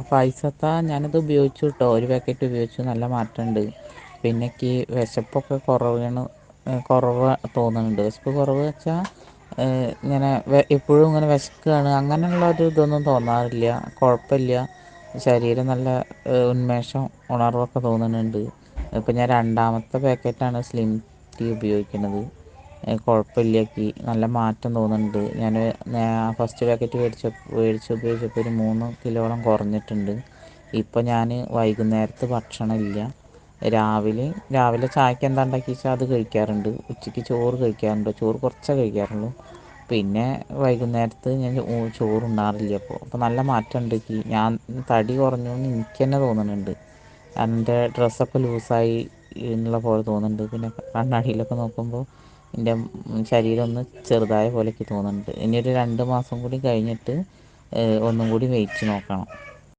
പൈസത്താ ഞാനത് ഉപയോഗിച്ചു ട്ടോ. ഒരു പാക്കറ്റ് ഉപയോഗിച്ചു, നല്ല മാറ്റണ്ട്. പിന്നെക്ക് വിശപ്പൊക്കെ കുറവ് തോന്നുന്നുണ്ട്. വിശപ്പ് കുറവ് വെച്ചാൽ ഇങ്ങനെ എപ്പോഴും ഇങ്ങനെ വിശക്കുകയാണ് അങ്ങനെയുള്ള ഇതൊന്നും തോന്നാറില്ല. കുഴപ്പമില്ല. ശരീരം നല്ല ഉന്മേഷം, ഉണർവൊക്കെ തോന്നുന്നുണ്ട്. ഇപ്പം ഞാൻ രണ്ടാമത്തെ പാക്കറ്റാണ് സ്ലിം ടീ ഉപയോഗിക്കുന്നത്. കുഴപ്പമില്ല, നല്ല മാറ്റം തോന്നുന്നുണ്ട്. ഞാൻ ഫസ്റ്റ് പാക്കറ്റ് മേടിച്ച് ഉപയോഗിച്ചപ്പോൾ ഒരു 3 കിലോളം കുറഞ്ഞിട്ടുണ്ട്. ഇപ്പം ഞാൻ വൈകുന്നേരത്ത് ഭക്ഷണമില്ല. രാവിലെ ചായക്ക് എന്താ ഉണ്ടാക്കി വെച്ചാൽ അത് കഴിക്കാറുണ്ട്. ഉച്ചയ്ക്ക് ചോറ് കഴിക്കാറുണ്ട്. ചോറ് കുറച്ചേ കഴിക്കാറുള്ളൂ. പിന്നെ വൈകുന്നേരത്ത് ഞാൻ ചോറുണ്ണാറില്ല. അപ്പോൾ നല്ല മാറ്റമുണ്ട്. ഞാൻ തടി കുറഞ്ഞു എന്ന് എനിക്ക് തന്നെ തോന്നുന്നുണ്ട്. എൻ്റെ ഡ്രസ്സൊക്കെ ലൂസായി എന്നുള്ള പോലെ തോന്നുന്നുണ്ട്. പിന്നെ കണ്ണാടിയിലൊക്കെ നോക്കുമ്പോൾ എൻ്റെ ശരീരം ഒന്ന് ചെറുതായ പോലെയൊക്കെ തോന്നുന്നുണ്ട്. ഇനിയൊരു 2 മാസം കൂടി കഴിഞ്ഞിട്ട് ഒന്നും കൂടി വെയിറ്റ് നോക്കണം.